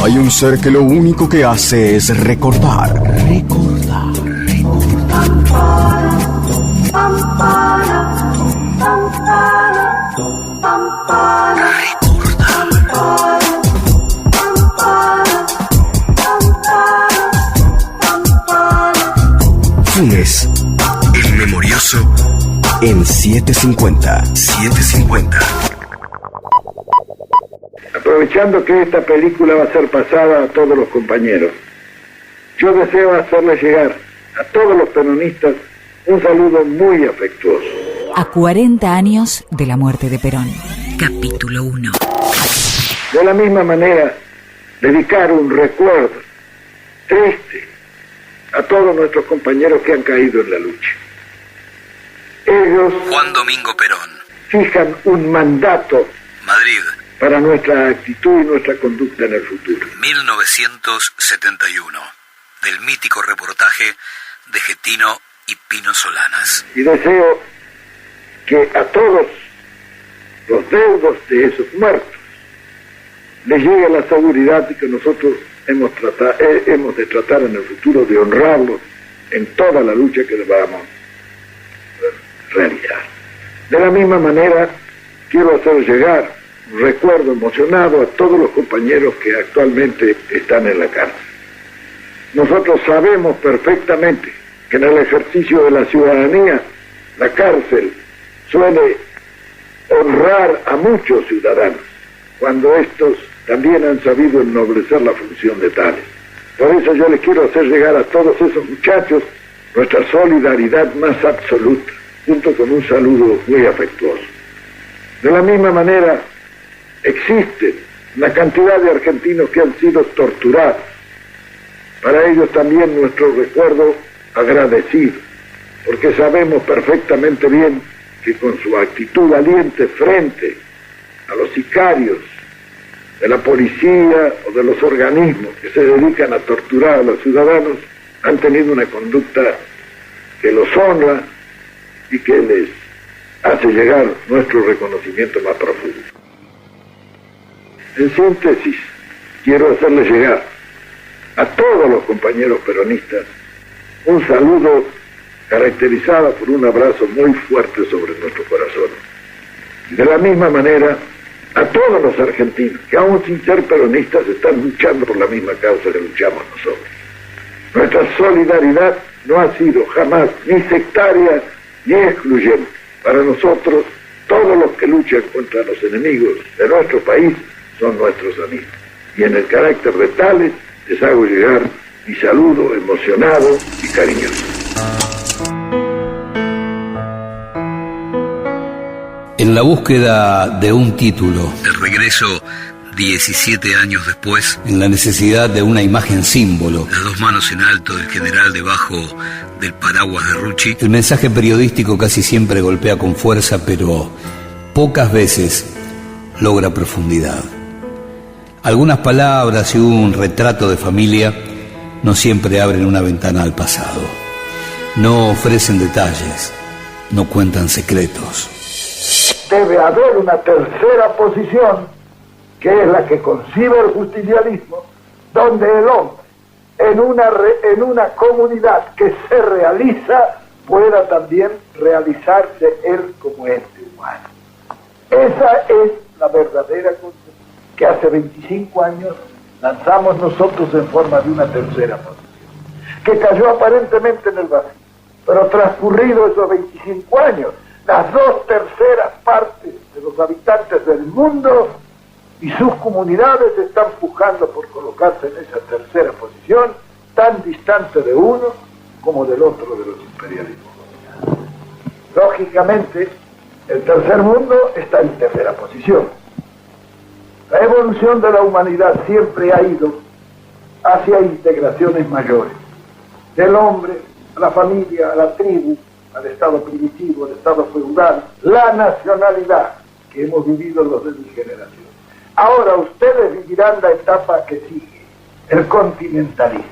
Hay un ser que lo único que hace es recordar. Funes, el memorioso, en 750. Aprovechando que esta película va a ser pasada a todos los compañeros, yo deseo hacerle llegar a todos los peronistas un saludo muy afectuoso. A 40 años de la muerte de Perón. Capítulo 1. De la misma manera, dedicar un recuerdo triste a todos nuestros compañeros que han caído en la lucha. Ellos, Juan Domingo Perón, fijan un mandato Madrid, para nuestra actitud y nuestra conducta en el futuro. 1971, del mítico reportaje de Getino y Pino Solanas. Y deseo que a todos los deudos de esos muertos les llegue la seguridad de que nosotros hemos de tratar en el futuro de honrarlos en toda la lucha que vamos a realizar. De la misma manera, quiero hacer llegar un recuerdo emocionado a todos los compañeros que actualmente están en la cárcel. Nosotros sabemos perfectamente que en el ejercicio de la ciudadanía, la cárcel suele honrar a muchos ciudadanos, cuando estos también han sabido ennoblecer la función de tales. Por eso yo les quiero hacer llegar a todos esos muchachos nuestra solidaridad más absoluta, junto con un saludo muy afectuoso. De la misma manera, existen una cantidad de argentinos que han sido torturados. Para ellos también nuestro recuerdo agradecido, porque sabemos perfectamente bien que con su actitud valiente frente a los sicarios de la policía o de los organismos que se dedican a torturar a los ciudadanos, han tenido una conducta que los honra y que les hace llegar nuestro reconocimiento más profundo. En síntesis, quiero hacerles llegar a todos los compañeros peronistas un saludo caracterizado por un abrazo muy fuerte sobre nuestro corazón. Y de la misma manera, a todos los argentinos que aún sin ser peronistas están luchando por la misma causa que luchamos nosotros. Nuestra solidaridad no ha sido jamás ni sectaria ni excluyente. Para nosotros, todos los que luchan contra los enemigos de nuestro país son nuestros amigos. Y en el carácter de tales, les hago llegar mi saludo emocionado y cariñoso. En la búsqueda de un título, El regreso 17 años después, en la necesidad de una imagen símbolo, las dos manos en alto del general debajo del paraguas de Rucci, el mensaje periodístico casi siempre golpea con fuerza, pero pocas veces logra profundidad. Algunas palabras y un retrato de familia no siempre abren una ventana al pasado. No ofrecen detalles, no cuentan secretos. Debe haber una tercera posición, que es la que concibe el justicialismo, donde el hombre, en una comunidad que se realiza, pueda también realizarse él como ente humano. Esa es la verdadera concepción que hace 25 años lanzamos nosotros en forma de una tercera posición, que cayó aparentemente en el vacío, pero transcurrido esos 25 años, las 2/3 partes de los habitantes del mundo y sus comunidades están pujando por colocarse en esa tercera posición, tan distante de uno como del otro de los imperialismos. Lógicamente, el tercer mundo está en tercera posición. La evolución de la humanidad siempre ha ido hacia integraciones mayores, del hombre a la familia, a la tribu, al estado primitivo, al estado feudal, la nacionalidad que hemos vivido los de mi generación. Ahora ustedes vivirán la etapa que sigue, el continentalismo.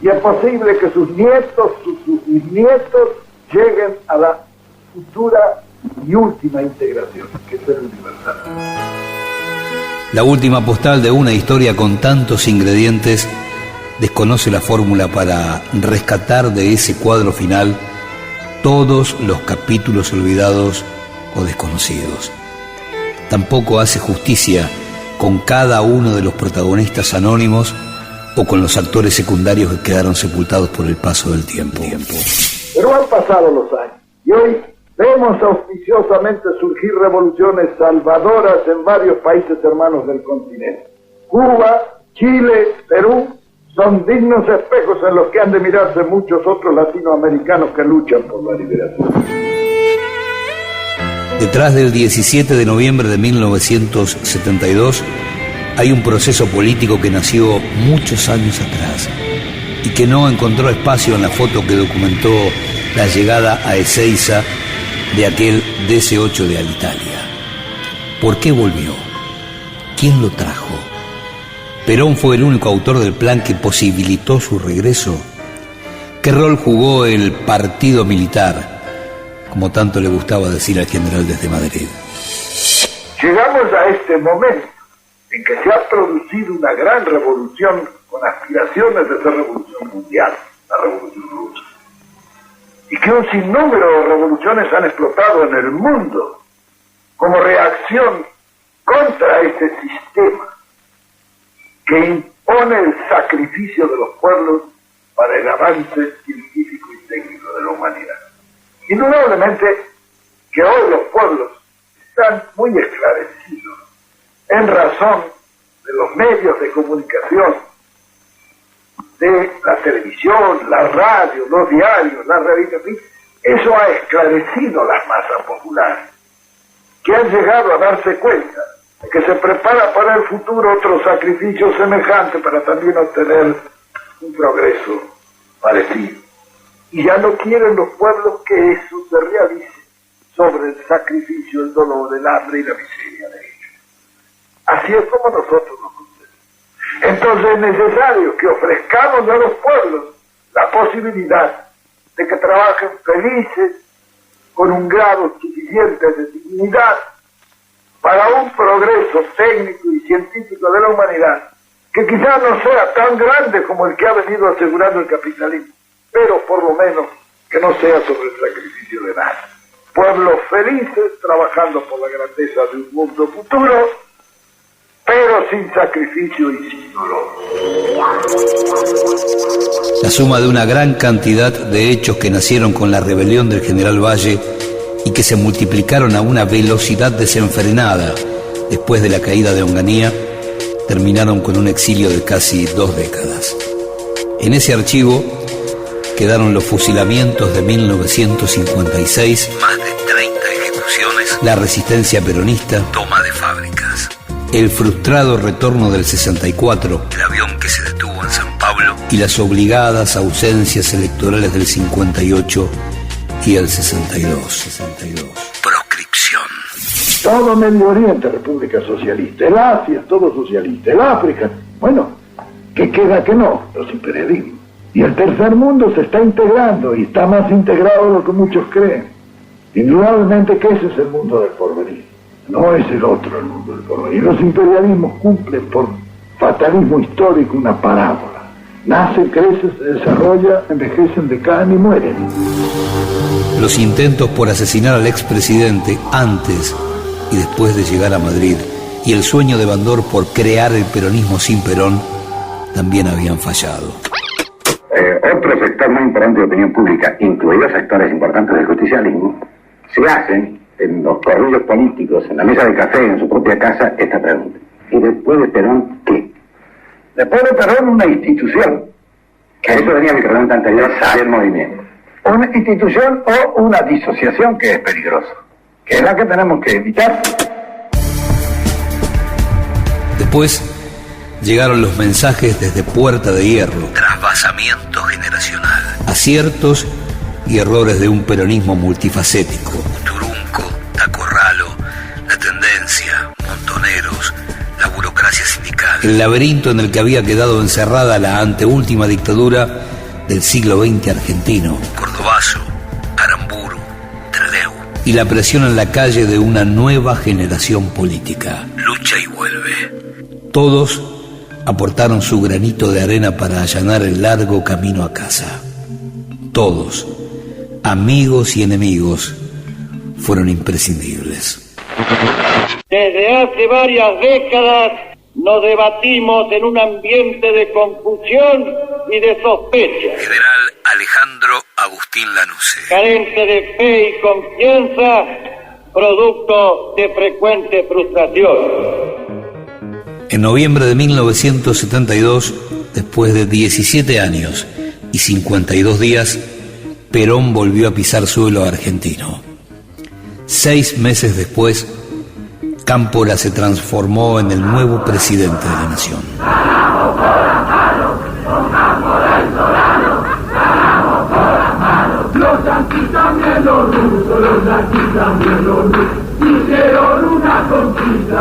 Y es posible que sus nietos, sus bisnietos, lleguen a la futura y última integración, que es el universal. La última postal de una historia con tantos ingredientes desconoce la fórmula para rescatar de ese cuadro final todos los capítulos olvidados o desconocidos. Tampoco hace justicia con cada uno de los protagonistas anónimos o con los actores secundarios que quedaron sepultados por el paso del tiempo. Pero han pasado los años y hoy vemos auspiciosamente surgir revoluciones salvadoras en varios países hermanos del continente. Cuba, Chile, Perú son dignos espejos en los que han de mirarse muchos otros latinoamericanos que luchan por la liberación. Detrás del 17 de noviembre de 1972 hay un proceso político que nació muchos años atrás y que no encontró espacio en la foto que documentó la llegada a Ezeiza de aquel DC-8 de Alitalia. ¿Por qué volvió? ¿Quién lo trajo? ¿Perón fue el único autor del plan que posibilitó su regreso? ¿Qué rol jugó el partido militar, como tanto le gustaba decir al general desde Madrid? Llegamos a este momento en que se ha producido una gran revolución con aspiraciones de ser revolución mundial, la revolución rusa, y que un sinnúmero de revoluciones han explotado en el mundo como reacción contra este sistema que impone el sacrificio de los pueblos para el avance científico y técnico de la humanidad. Indudablemente que hoy los pueblos están muy esclarecidos en razón de los medios de comunicación, de la televisión, la radio, los diarios, las revistas, eso ha esclarecido las masas populares, que han llegado a darse cuenta de que se prepara para el futuro otro sacrificio semejante para también obtener un progreso parecido. Y ya no quieren los pueblos que eso se realice sobre el sacrificio, el dolor, el hambre y la miseria de ellos. Así es como nosotros nos concebimos. Entonces es necesario que ofrezcamos a los pueblos la posibilidad de que trabajen felices, con un grado suficiente de dignidad, para un progreso técnico y científico de la humanidad, que quizás no sea tan grande como el que ha venido asegurando el capitalismo, pero por lo menos que no sea sobre el sacrificio de nada. Pueblos felices trabajando por la grandeza de un mundo futuro, pero sin sacrificio y sin dolor. La suma de una gran cantidad de hechos que nacieron con la rebelión del general Valle y que se multiplicaron a una velocidad desenfrenada después de la caída de Onganía, terminaron con un exilio de casi 2 décadas. En ese archivo quedaron los fusilamientos de 1956, Más de 30 ejecuciones, la resistencia peronista, toma de fábricas, el frustrado retorno del 64 el avión que se detuvo en San Pablo, y las obligadas ausencias electorales del 58 y el 62. proscripción. Todo Medio Oriente, República Socialista, el Asia, todo socialista, el África, bueno, ¿qué queda que no? Los imperialismos. Y el tercer mundo se está integrando y está más integrado de lo que muchos creen. Indudablemente que ese es el mundo del porvenir, no es el otro el mundo del porvenir. Los imperialismos cumplen por fatalismo histórico una parábola. Nacen, crecen, se desarrollan, envejecen, decaen y mueren. Los intentos por asesinar al expresidente antes y después de llegar a Madrid y el sueño de Bandor por crear el peronismo sin Perón también habían fallado. Otro sector muy importante de opinión pública, incluidos sectores importantes del justicialismo, se hacen en los corrillos políticos, en la mesa de café, en su propia casa, esta pregunta: ¿y después de Perón qué? Después de Perón, una institución. Que eso venía mi pregunta anterior del movimiento. Una institución o una disociación, que es peligroso, que es la que tenemos que evitar. Después llegaron los mensajes desde Puerta de Hierro, Trasvasamiento generacional. aciertos y errores de un peronismo multifacético. Turunco, Tacorralo, la tendencia, Montoneros, la burocracia sindical. El laberinto en el que había quedado encerrada la anteúltima dictadura del siglo XX argentino. Cordobazo, Aramburu, Trelew. Y la presión en la calle de una nueva generación política. Lucha y vuelve. Todos aportaron su granito de arena para allanar el largo camino a casa. Todos, amigos y enemigos, fueron imprescindibles. Desde hace varias décadas nos debatimos en un ambiente de confusión y de sospecha. General Alejandro Agustín Lanusse. Carente de fe y confianza, producto de frecuentes frustraciones. En noviembre de 1972, después de 17 años y 52 días, Perón volvió a pisar suelo argentino. 6 meses después, Cámpora se transformó en el nuevo presidente de la nación. Los yanquis también los rusos, los yanquis también los rusos, hicieron una conquista,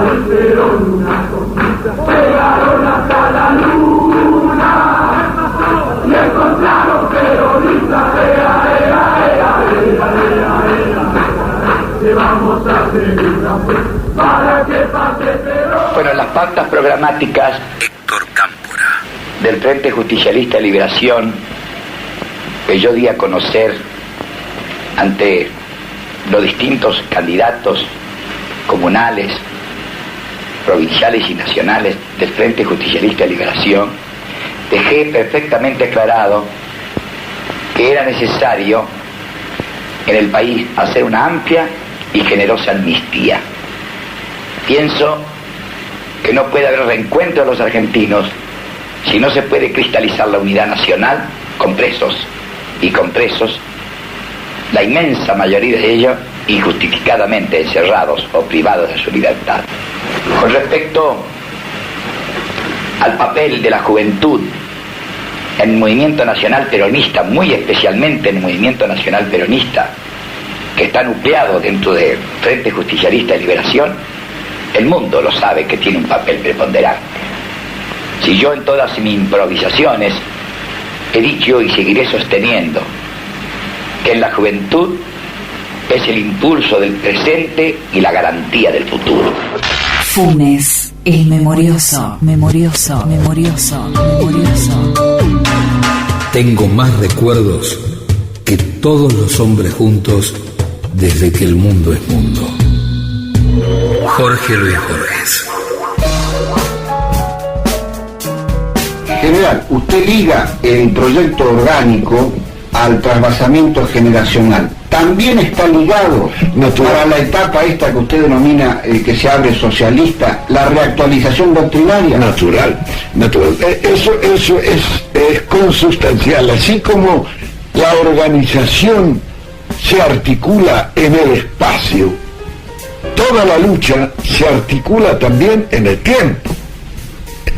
llegaron hasta la luna y encontraron peronistas, que vamos a hacer una fuerza para que pase Perón. Bueno, las pautas programáticas Héctor Cámpora. del Frente Justicialista de Liberación que yo di a conocer ante los distintos candidatos comunales, provinciales y nacionales del Frente Justicialista de Liberación, dejé perfectamente aclarado que era necesario en el país hacer una amplia y generosa amnistía. Pienso que no puede haber reencuentro de los argentinos si no se puede cristalizar la unidad nacional con presos y con presos, la inmensa mayoría de ellos injustificadamente encerrados o privados de su libertad. Con respecto al papel de la juventud en el movimiento nacional peronista, muy especialmente en el movimiento nacional peronista, que está nucleado dentro del Frente Justicialista de Liberación, el mundo lo sabe que tiene un papel preponderante. Si yo en todas mis improvisaciones he dicho y seguiré sosteniendo que en la juventud es el impulso del presente y la garantía del futuro. Funes, el memorioso, memorioso, memorioso, memorioso. Tengo más recuerdos que todos los hombres juntos desde que el mundo es mundo. Jorge Luis Borges. General, usted liga el proyecto orgánico al trasvasamiento generacional. También está ligado para la etapa esta que usted denomina que se abre socialista, la reactualización doctrinaria. Natural. Eso es consustancial, así como la organización se articula en el espacio, toda la lucha se articula también en el tiempo.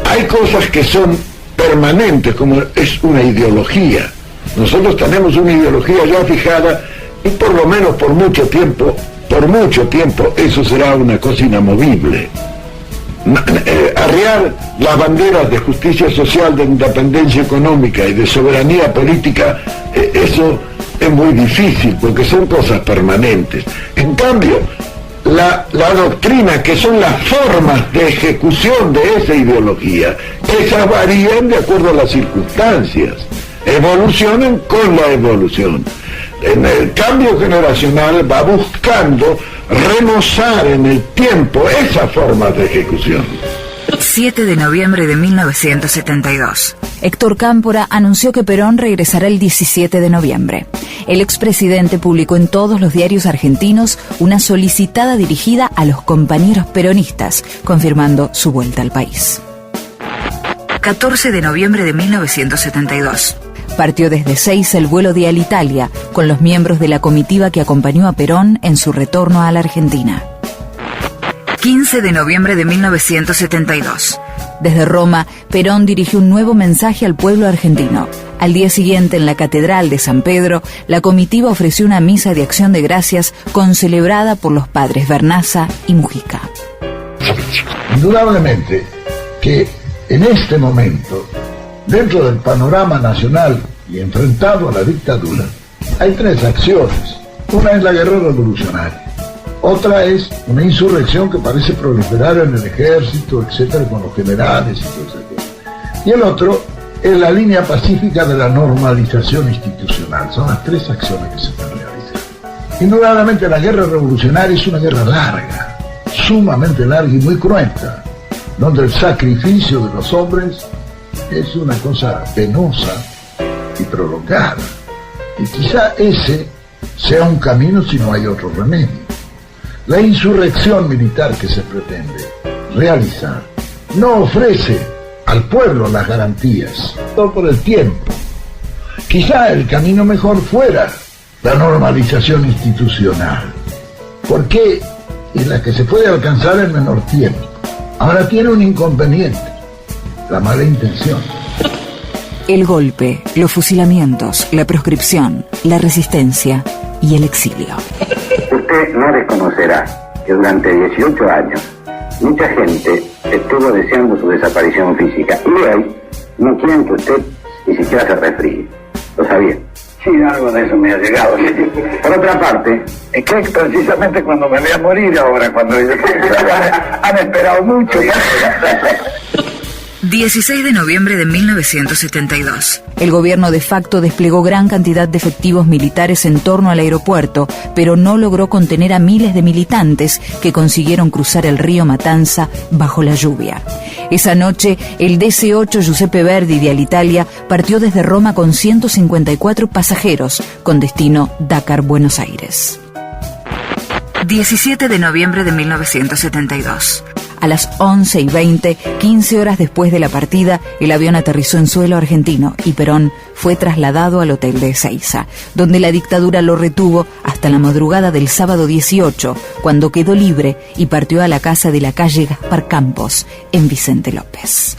Hay cosas que son permanentes, como es una ideología. Nosotros tenemos una ideología ya fijada y por lo menos por mucho tiempo, eso será una cosa inamovible. Arriar las banderas de justicia social, de independencia económica y de soberanía política, eso es muy difícil porque son cosas permanentes. En cambio, la doctrina, que son las formas de ejecución de esa ideología, esas varían de acuerdo a las circunstancias, evolucionan con la evolución. En el cambio generacional va buscando remozar en el tiempo esas formas de ejecución. 7 de noviembre de 1972. Héctor Cámpora anunció que Perón regresará el 17 de noviembre. El expresidente publicó en todos los diarios argentinos una solicitada dirigida a los compañeros peronistas, confirmando su vuelta al país. 14 de noviembre de 1972. Partió desde Ezeiza el vuelo de Alitalia, con los miembros de la comitiva que acompañó a Perón en su retorno a la Argentina. 15 de noviembre de 1972. Desde Roma, Perón dirigió un nuevo mensaje al pueblo argentino. Al día siguiente, en la Catedral de San Pedro, la comitiva ofreció una misa de acción de gracias concelebrada por los padres Vernaza y Mujica. Indudablemente que en este momento, dentro del panorama nacional y enfrentado a la dictadura, hay tres acciones. Una es la guerra revolucionaria, Otra es una insurrección que parece proliferar en el ejército, etcétera, con los generales y todo eso. Y el otro es la línea pacífica de la normalización institucional. Son las tres acciones que se están realizando. Indudablemente la guerra revolucionaria es una guerra larga, sumamente larga y muy cruenta, donde el sacrificio de los hombres es una cosa penosa y prolongada. Y quizá ese sea un camino si no hay otro remedio. La insurrección militar que se pretende realizar no ofrece al pueblo las garantías, todo por el tiempo. Quizá el camino mejor fuera la normalización institucional, porque es la que se puede alcanzar en menor tiempo. Ahora tiene un inconveniente, la mala intención. El golpe, los fusilamientos, la proscripción, la resistencia y el exilio. Usted no desconocerá que durante 18 años mucha gente estuvo deseando su desaparición física y hoy no quieren que usted ni siquiera se resfríe. ¿Lo sabía? Sí, algo de eso me ha llegado. Por otra parte, es que precisamente cuando me voy a morir ahora, cuando ellos han esperado mucho. 16 de noviembre de 1972. El gobierno de facto desplegó gran cantidad de efectivos militares en torno al aeropuerto, pero no logró contener a miles de militantes que consiguieron cruzar el río Matanza bajo la lluvia. Esa noche, el DC-8 Giuseppe Verdi de Alitalia partió desde Roma con 154 pasajeros, con destino Dakar-Buenos Aires. 17 de noviembre de 1972. A las 11:20, 15 horas después de la partida, el avión aterrizó en suelo argentino y Perón fue trasladado al hotel de Ezeiza, donde la dictadura lo retuvo hasta la madrugada del sábado 18, cuando quedó libre y partió a la casa de la calle Gaspar Campos, en Vicente López.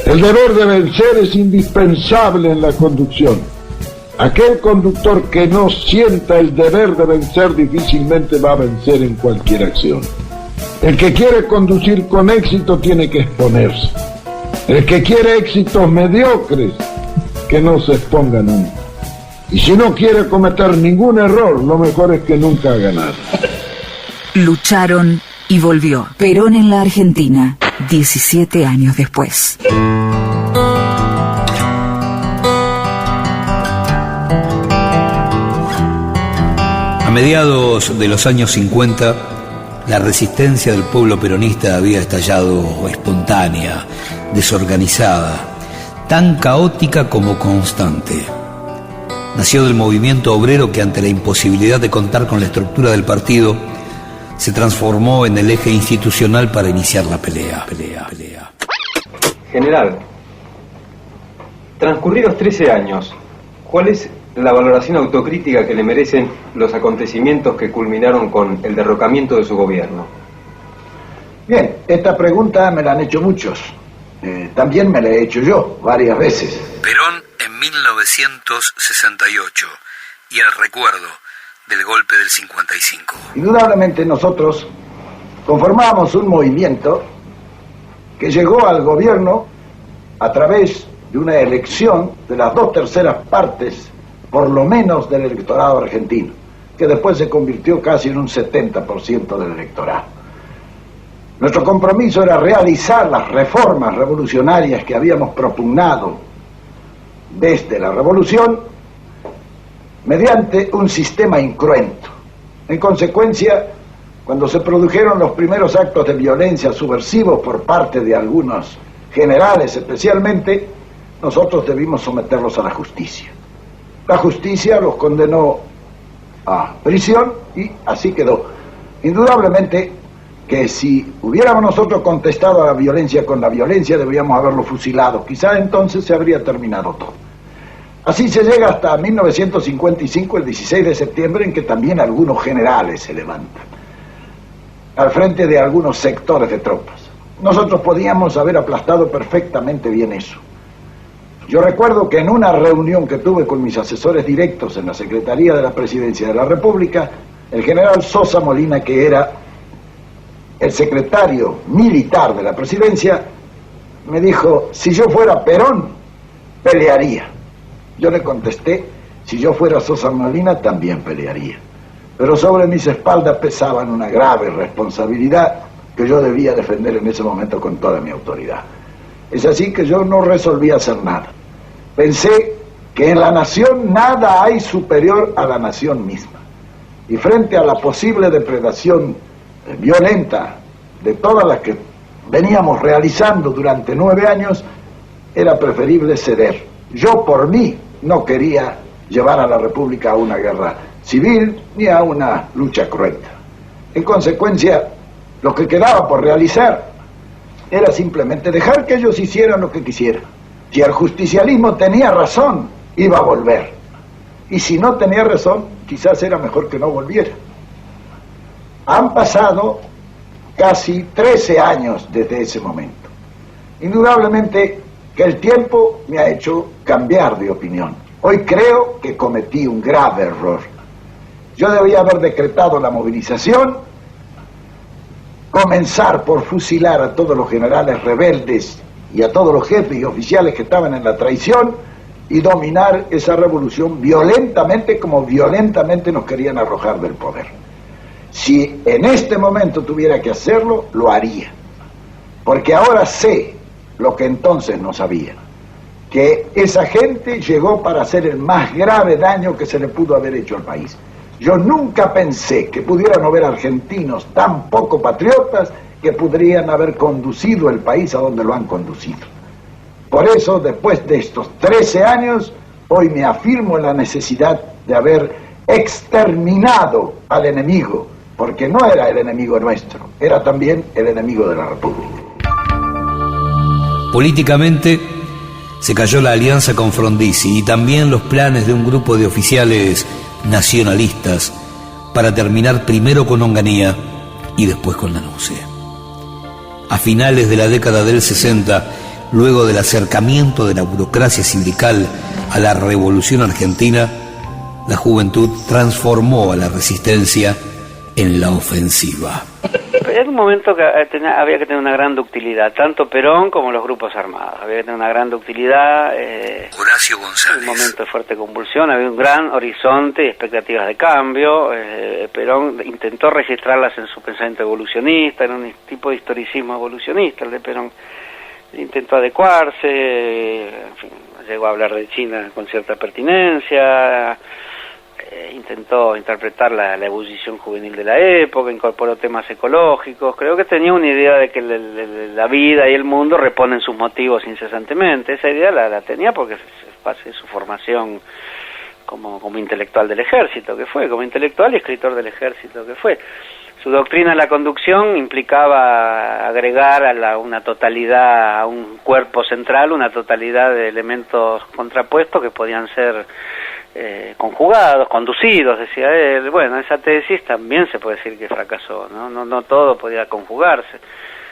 El deber de vencer es indispensable en la conducción. Aquel conductor que no sienta el deber de vencer difícilmente va a vencer en cualquier acción. El que quiere conducir con éxito tiene que exponerse. El que quiere éxitos mediocres, que no se exponga nunca. Y si no quiere cometer ningún error, lo mejor es que nunca haga nada. Lucharon y volvió. Perón en la Argentina, 17 años después. A mediados de los años 50, la resistencia del pueblo peronista había estallado espontánea, desorganizada, tan caótica como constante. Nació del movimiento obrero que, ante la imposibilidad de contar con la estructura del partido, se transformó en el eje institucional para iniciar la pelea. General, transcurridos 13 años, ¿cuál es la valoración autocrítica que le merecen los acontecimientos que culminaron con el derrocamiento de su gobierno? Bien, esta pregunta me la han hecho muchos. También me la he hecho yo varias veces. Perón en 1968 y el recuerdo del golpe del 55. Indudablemente nosotros conformamos un movimiento que llegó al gobierno a través de una elección de las 2/3 partes, por lo menos, del electorado argentino, que después se convirtió casi en un 70% del electorado. Nuestro compromiso era realizar las reformas revolucionarias que habíamos propugnado desde la revolución mediante un sistema incruento. En consecuencia, cuando se produjeron los primeros actos de violencia subversivos por parte de algunos generales especialmente, nosotros debimos someterlos a la justicia. La justicia los condenó a prisión y así quedó. Indudablemente que si hubiéramos nosotros contestado a la violencia con la violencia, debíamos haberlo fusilado. Quizá entonces se habría terminado todo. Así se llega hasta 1955, el 16 de septiembre, en que también algunos generales se levantan al frente de algunos sectores de tropas. Nosotros podíamos haber aplastado perfectamente bien eso. Yo recuerdo que en una reunión que tuve con mis asesores directos en la Secretaría de la Presidencia de la República, el general Sosa Molina, que era el secretario militar de la Presidencia, me dijo: si yo fuera Perón, pelearía. Yo le contesté: si yo fuera Sosa Molina, también pelearía. pero sobre mis espaldas pesaban una grave responsabilidad que yo debía defender en ese momento con toda mi autoridad. Es así que yo no resolví hacer nada. Pensé que en la nación nada hay superior a la nación misma. Y frente a la posible depredación violenta de todas las que veníamos realizando durante 9 años, era preferible ceder. Yo por mí no quería llevar a la República a una guerra civil ni a una lucha cruenta. En consecuencia, lo que quedaba por realizar era simplemente dejar que ellos hicieran lo que quisieran. Si el justicialismo tenía razón, iba a volver. Y si no tenía razón, quizás era mejor que no volviera. Han pasado casi 13 años desde ese momento. Indudablemente que el tiempo me ha hecho cambiar de opinión. Hoy creo que cometí un grave error. Yo debía haber decretado la movilización, comenzar por fusilar a todos los generales rebeldes y a todos los jefes y oficiales que estaban en la traición y dominar esa revolución violentamente como violentamente nos querían arrojar del poder. Si en este momento tuviera que hacerlo, lo haría. Porque ahora sé lo que entonces no sabía. Que esa gente llegó para hacer el más grave daño que se le pudo haber hecho al país. Yo nunca pensé que pudieran haber argentinos tan poco patriotas que podrían haber conducido el país a donde lo han conducido. Por eso, después de estos 13 años, hoy me afirmo en la necesidad de haber exterminado al enemigo, porque no era el enemigo nuestro, era también el enemigo de la República. Políticamente se cayó la alianza con Frondizi y también los planes de un grupo de oficiales nacionalistas para terminar primero con Onganía y después con la Nuce. A finales de la década del 60, luego del acercamiento de la burocracia sindical a la Revolución Argentina, la juventud transformó a la resistencia en la ofensiva. Era un momento que había que tener una gran ductilidad, tanto Perón como los grupos armados. Había que tener una gran ductilidad. Horacio González. Un momento de fuerte convulsión, había un gran horizonte y expectativas de cambio. Perón intentó registrarlas en su pensamiento evolucionista, en un tipo de historicismo evolucionista, el de Perón. Intentó adecuarse, en fin, llegó a hablar de China con cierta pertinencia. Intentó interpretar la ebullición juvenil de la época, incorporó temas ecológicos. Creo que tenía una idea de que la vida y el mundo reponen sus motivos incesantemente. Esa idea la tenía porque es parte de su formación como intelectual del ejército que fue, como intelectual y escritor del ejército que fue. Su doctrina de la conducción implicaba agregar a una totalidad, a un cuerpo central, una totalidad de elementos contrapuestos que podían ser conjugados, conducidos, decía él. Bueno, esa tesis también se puede decir que fracasó, no todo podía conjugarse.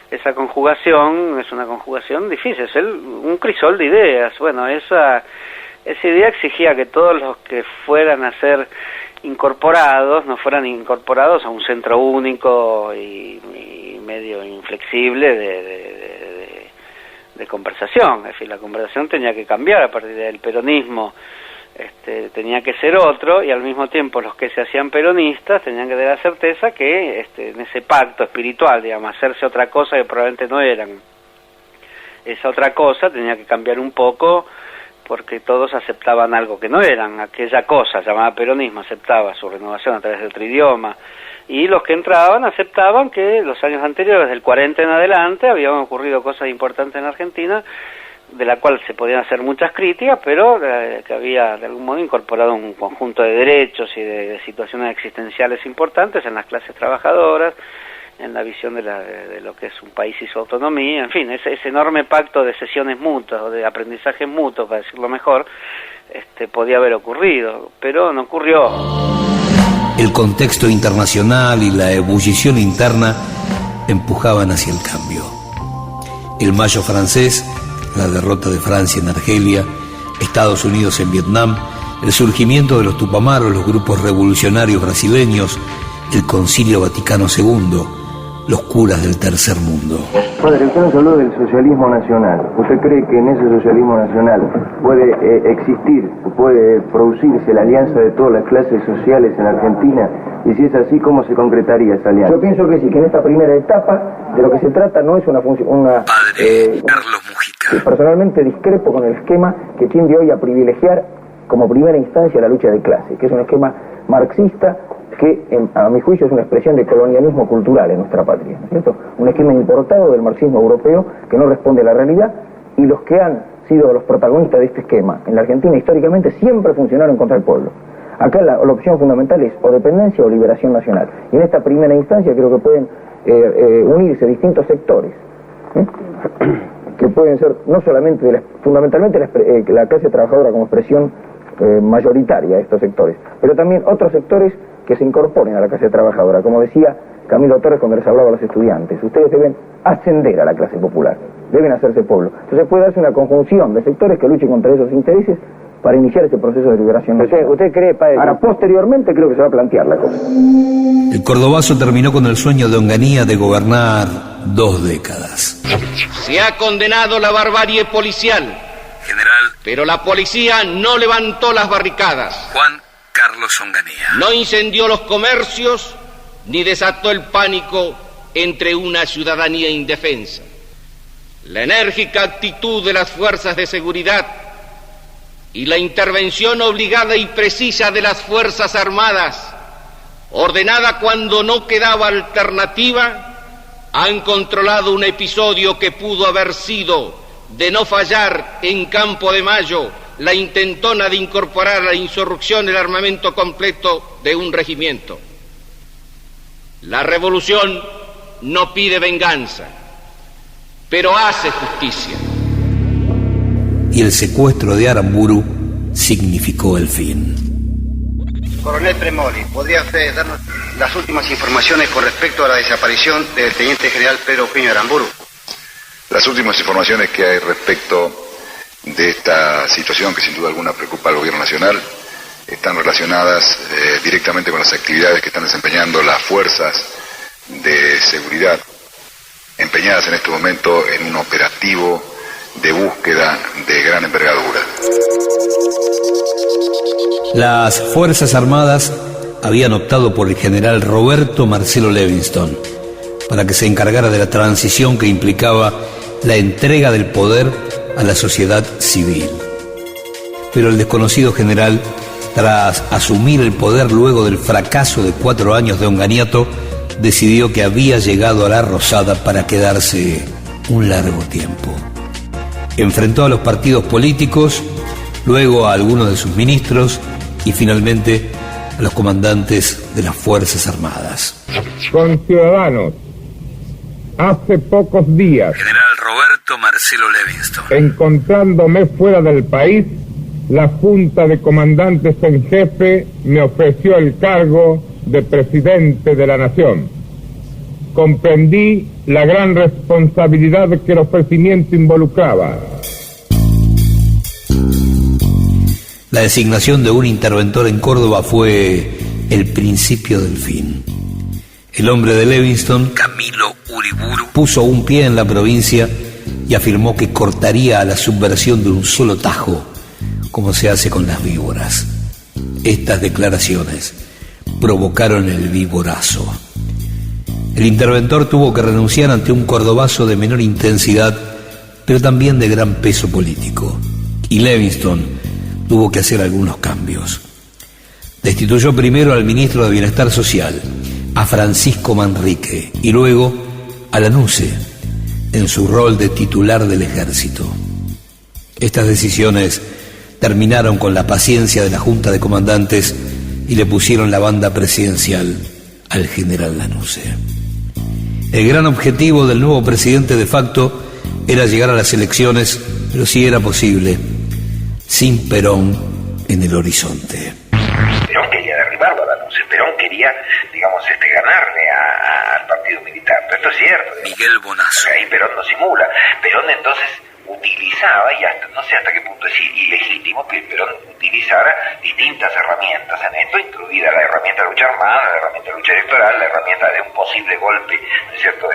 Esa conjugación es una conjugación difícil, es un crisol de ideas. Bueno, esa idea exigía que todos los que fueran a ser incorporados no fueran incorporados a un centro único y medio inflexible de conversación. Es decir, la conversación tenía que cambiar a partir del peronismo. Tenía que ser otro, y al mismo tiempo los que se hacían peronistas tenían que tener la certeza que en ese pacto espiritual, digamos, hacerse otra cosa que probablemente no eran. Esa otra cosa tenía que cambiar un poco porque todos aceptaban algo que no eran. Aquella cosa llamada peronismo aceptaba su renovación a través de otro idioma, y los que entraban aceptaban que los años anteriores, del 40 en adelante, habían ocurrido cosas importantes en Argentina, de la cual se podían hacer muchas críticas, pero que había de algún modo incorporado un conjunto de derechos y de situaciones existenciales importantes en las clases trabajadoras, en la visión de lo que es un país y su autonomía, en fin, ese enorme pacto de sesiones mutuas o de aprendizaje mutuo, para decirlo mejor, podía haber ocurrido, pero no ocurrió. El contexto internacional y la ebullición interna empujaban hacia el cambio. El Mayo francés, la derrota de Francia en Argelia, Estados Unidos en Vietnam, el surgimiento de los Tupamaros, los grupos revolucionarios brasileños, el Concilio Vaticano II, los curas del tercer mundo. Padre, usted nos habló del socialismo nacional. ¿Usted cree que en ese socialismo nacional puede existir, puede producirse la alianza de todas las clases sociales en Argentina? Y si es así, ¿cómo se concretaría esa alianza? Yo pienso que sí, que en esta primera etapa de lo que se trata no es una función... Padre Carlos Mujica. Personalmente discrepo con el esquema que tiende hoy a privilegiar como primera instancia la lucha de clases, que es un esquema marxista que, a mi juicio, es una expresión de colonialismo cultural en nuestra patria, ¿no es cierto? Un esquema importado del marxismo europeo que no responde a la realidad, y los que han sido los protagonistas de este esquema en la Argentina históricamente siempre funcionaron contra el pueblo. Acá la opción fundamental es o dependencia o liberación nacional, y en esta primera instancia creo que pueden unirse distintos sectores, que pueden ser no solamente, fundamentalmente la clase trabajadora como expresión mayoritaria de estos sectores, pero también otros sectores que se incorporen a la clase trabajadora. Como decía Camilo Torres cuando les hablaba a los estudiantes, ustedes deben ascender a la clase popular, deben hacerse pueblo. Entonces puede darse una conjunción de sectores que luchen contra esos intereses para iniciar ese proceso de liberación nacional. ¿Usted cree, padre? Ahora, posteriormente creo que se va a plantear la cosa. El cordobazo terminó con el sueño de Onganía de gobernar 2 décadas. Se ha condenado la barbarie policial, general, pero la policía no levantó las barricadas. Juan Carlos Onganía. No incendió los comercios ni desató el pánico entre una ciudadanía indefensa. La enérgica actitud de las fuerzas de seguridad y la intervención obligada y precisa de las Fuerzas Armadas, ordenada cuando no quedaba alternativa, han controlado un episodio que pudo haber sido, de no fallar en Campo de Mayo, la intentona de incorporar a la insurrección el armamento completo de un regimiento. La revolución no pide venganza, pero hace justicia. Y el secuestro de Aramburu significó el fin. Coronel Premoli, ¿podría usted darnos las últimas informaciones con respecto a la desaparición del teniente general Pedro Eugenio Aramburu? Las últimas informaciones que hay respecto de esta situación, que sin duda alguna preocupa al gobierno nacional, están relacionadas directamente con las actividades que están desempeñando las fuerzas de seguridad, empeñadas en este momento en un operativo de búsqueda de gran envergadura. Las Fuerzas Armadas habían optado por el general Roberto Marcelo Levingston para que se encargara de la transición que implicaba la entrega del poder a la sociedad civil. Pero el desconocido general, tras asumir el poder luego del fracaso de 4 años de Onganiato, decidió que había llegado a la Rosada para quedarse un largo tiempo. Enfrentó a los partidos políticos, luego a algunos de sus ministros y finalmente a los comandantes de las Fuerzas Armadas. Conciudadanos, hace pocos días, general Roberto Marcelo Levingston, encontrándome fuera del país, la Junta de Comandantes en Jefe me ofreció el cargo de presidente de la Nación. Comprendí la gran responsabilidad que el ofrecimiento involucraba. La designación de un interventor en Córdoba fue el principio del fin. El hombre de Levingston, Camilo Uriburu, puso un pie en la provincia y afirmó que cortaría a la subversión de un solo tajo, como se hace con las víboras. Estas declaraciones provocaron el víborazo. El interventor tuvo que renunciar ante un cordobazo de menor intensidad, pero también de gran peso político. Y Levingston tuvo que hacer algunos cambios. Destituyó primero al ministro de Bienestar Social, a Francisco Manrique, y luego a Lanusse, en su rol de titular del ejército. Estas decisiones terminaron con la paciencia de la Junta de Comandantes y le pusieron la banda presidencial al general Lanusse. El gran objetivo del nuevo presidente de facto era llegar a las elecciones, pero si era posible, sin Perón en el horizonte. Perón quería derribarlo a Lanusse, Perón quería, digamos, ganarle al partido militar. Pero esto es cierto. Miguel Bonazo. Ahí Perón no simula. Perón entonces utilizaba, y hasta no sé hasta qué punto es ilegítimo que Perón utilizara distintas herramientas en esto, incluida la herramienta de lucha armada, la herramienta de lucha electoral, la herramienta de un posible golpe, ¿no es cierto?,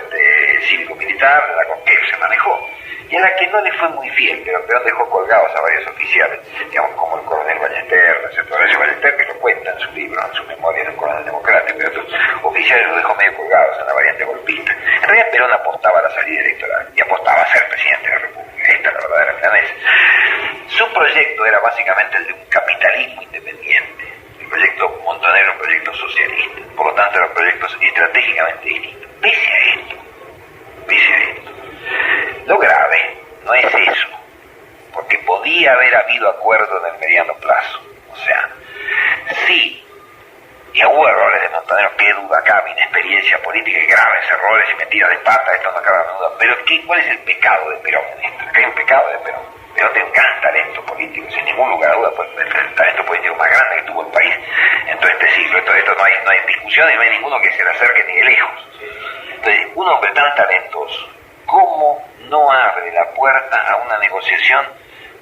cívico-militar, que él se manejó, y a la que no le fue muy fiel. Pero Perón dejó colgados a varios oficiales, digamos, como el coronel Ballester, ¿no es cierto?, Horacio Ballester, que lo cuenta en su libro, en su memoria de un coronel democrático, y otros oficiales los dejó medio colgados en la variante golpista. En realidad Perón apostaba a la salida electoral y apostaba a ser presidente de la República. Esta es la verdadera milanesa. Su proyecto era básicamente el de un capitalismo independiente. El proyecto Montonero era un proyecto socialista, por lo tanto eran proyectos estratégicamente distintos. Pese a esto, lo grave no es eso, porque podía haber habido acuerdo en el mediano plazo. O sea, sí, y hubo errores de Montonero, qué duda cabe, inexperiencia política y graves errores y metidas de pata, esto no cabe duda. Pero ¿cuál es el pecado de Perón en esto? Acá hay un pecado de Perón. Perón tiene un gran talento político, sin ningún lugar a duda, pues el talento político más grande que tuvo el país en todo este siglo. Esto no hay discusión y no hay ninguno que se le acerque ni de lejos. Entonces, un hombre tan talentoso, ¿cómo no abre la puerta a una negociación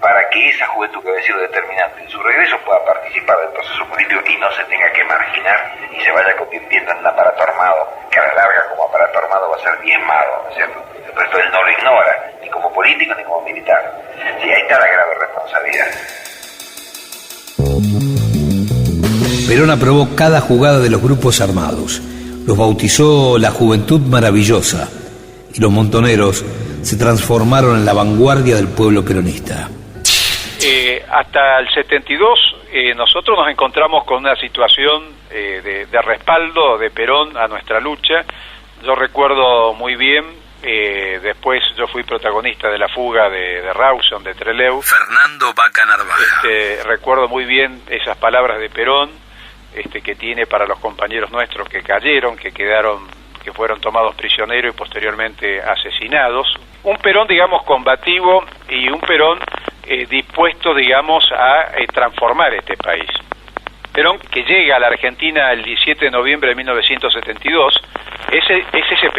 para que esa juventud que había sido determinante en su regreso pueda participar del proceso político y no se tenga que marginar y se vaya convirtiendo en un aparato armado, que a la larga como aparato armado va a ser diezmado, ¿no es cierto? Pero esto él no lo ignora, ni como político ni como militar. Sí, ahí está la grave responsabilidad. Perón aprobó cada jugada de los grupos armados, los bautizó la Juventud Maravillosa, y los montoneros se transformaron en la vanguardia del pueblo peronista. Hasta el 72 nosotros nos encontramos con una situación de respaldo de Perón a nuestra lucha. Yo recuerdo muy bien, después yo fui protagonista de la fuga de Rawson, de Trelew. Fernando Vaca Narvaja. Recuerdo muy bien esas palabras de Perón, que tiene para los compañeros nuestros que cayeron, que fueron tomados prisioneros y posteriormente asesinados. Un Perón, digamos, combativo y un Perón dispuesto, digamos, a transformar este país. Perón, que llega a la Argentina el 17 de noviembre de 1972, es ese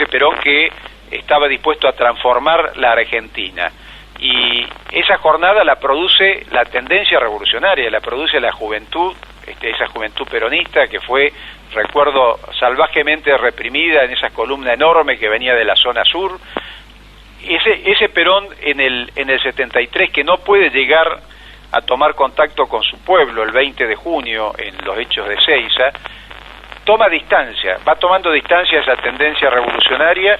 Perón que estaba dispuesto a transformar la Argentina. Y esa jornada la produce la tendencia revolucionaria, la produce la juventud, esa juventud peronista que fue, recuerdo, salvajemente reprimida en esa columna enorme que venía de la zona sur. Ese Perón en el 73, que no puede llegar a tomar contacto con su pueblo el 20 de junio en los hechos de Seiza, toma distancia, va tomando distancia a esa tendencia revolucionaria,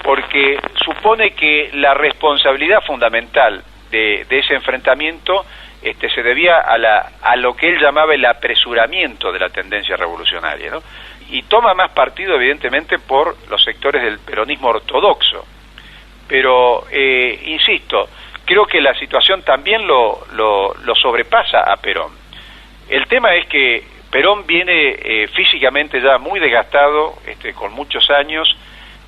porque supone que la responsabilidad fundamental de ese enfrentamiento se debía a lo que él llamaba el apresuramiento de la tendencia revolucionaria, ¿no? Y toma más partido, evidentemente, por los sectores del peronismo ortodoxo. Pero, insisto, creo que la situación también lo sobrepasa a Perón. El tema es que Perón viene físicamente ya muy desgastado, con muchos años,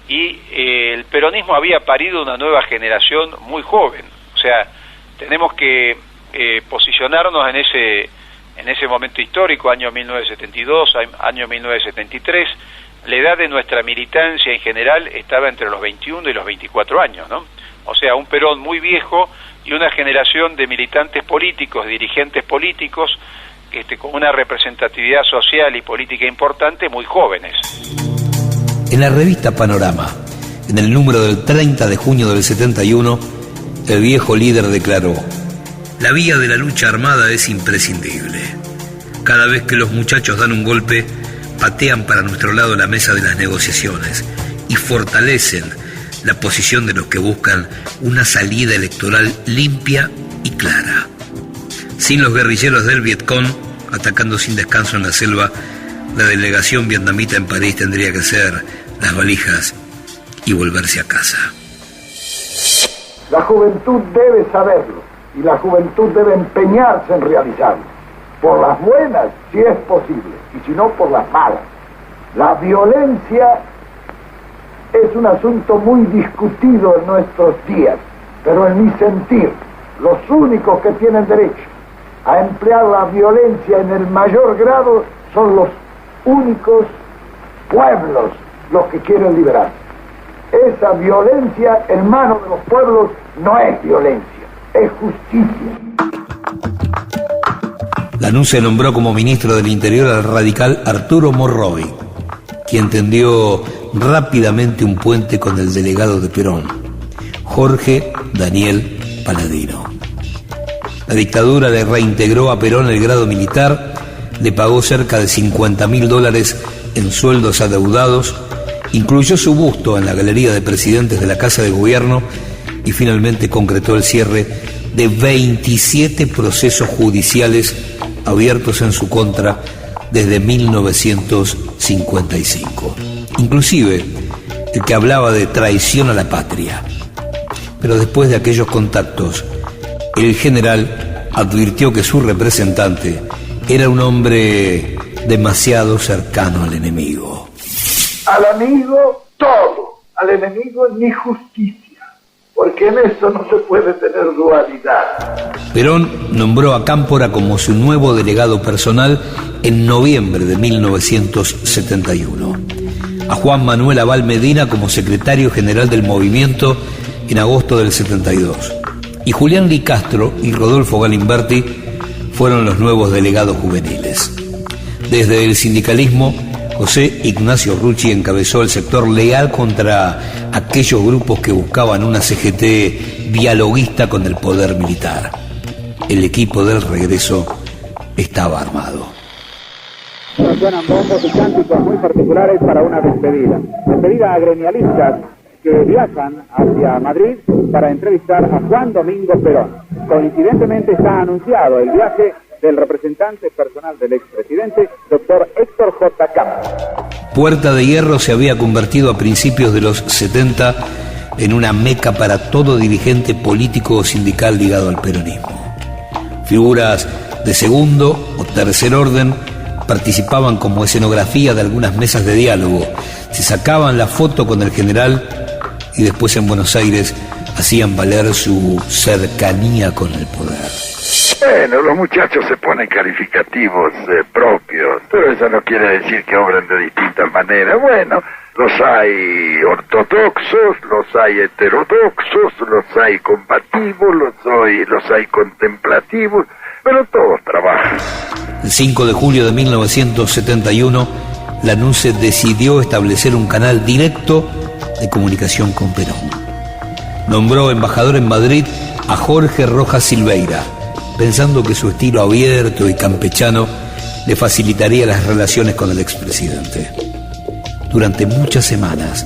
y el peronismo había parido una nueva generación muy joven. O sea, tenemos que posicionarnos en ese momento histórico, año 1972, año 1973. La edad de nuestra militancia en general estaba entre los 21 y los 24 años, ¿no? O sea, un Perón muy viejo y una generación de militantes políticos, dirigentes políticos, con una representatividad social y política importante, muy jóvenes. En la revista Panorama, en el número del 30 de junio del 71, el viejo líder declaró: la vía de la lucha armada es imprescindible. Cada vez que los muchachos dan un golpe, patean para nuestro lado la mesa de las negociaciones y fortalecen la posición de los que buscan una salida electoral limpia y clara. Sin los guerrilleros del Vietcong atacando sin descanso en la selva, la delegación vietnamita en París tendría que hacer las valijas y volverse a casa. La juventud debe saberlo y la juventud debe empeñarse en realizarlo. Por las buenas, si es posible, y si no, por las malas. La violencia es un asunto muy discutido en nuestros días, pero en mi sentir, los únicos que tienen derecho a emplear la violencia en el mayor grado son los únicos pueblos los que quieren liberarse. Esa violencia en manos de los pueblos no es violencia, es justicia. Lanusse nombró como ministro del Interior al radical Arturo Monroy, quien tendió rápidamente un puente con el delegado de Perón, Jorge Daniel Paladino. La dictadura le reintegró a Perón el grado militar, le pagó cerca de $50.000 en sueldos adeudados, incluyó su busto en la galería de presidentes de la Casa de Gobierno y finalmente concretó el cierre de 27 procesos judiciales abiertos en su contra desde 1955. Inclusive el que hablaba de traición a la patria. Pero después de aquellos contactos, el general advirtió que su representante era un hombre demasiado cercano al enemigo. Al amigo todo, al enemigo ni justicia, porque en eso no se puede tener dualidad. Perón nombró a Cámpora como su nuevo delegado personal en noviembre de 1971. A Juan Manuel Abal Medina como secretario general del movimiento en agosto del 72. Y Julián Licastro y Rodolfo Galimberti fueron los nuevos delegados juveniles. Desde el sindicalismo, José Ignacio Rucci encabezó el sector leal contra aquellos grupos que buscaban una CGT dialoguista con el poder militar. El equipo del regreso estaba armado. Suenan bombos y cánticos muy particulares para una despedida. Despedida a gremialistas que viajan hacia Madrid para entrevistar a Juan Domingo Perón. Coincidentemente está anunciado el viaje del representante personal del expresidente, doctor Héctor J. Campos. Puerta de Hierro se había convertido a principios de los 70 en una meca para todo dirigente político o sindical ligado al peronismo. Figuras de segundo o tercer orden participaban como escenografía de algunas mesas de diálogo, se sacaban la foto con el general y después en Buenos Aires hacían valer su cercanía con el poder. Bueno, los muchachos se ponen calificativos propios, pero eso no quiere decir que obren de distintas maneras. Bueno, los hay ortodoxos, los hay heterodoxos, los hay combativos, los hay contemplativos, pero todos trabajan. El 5 de julio de 1971, Lanusse decidió establecer un canal directo de comunicación con Perón. Nombró embajador en Madrid a Jorge Rojas Silveira, pensando que su estilo abierto y campechano le facilitaría las relaciones con el expresidente. Durante muchas semanas,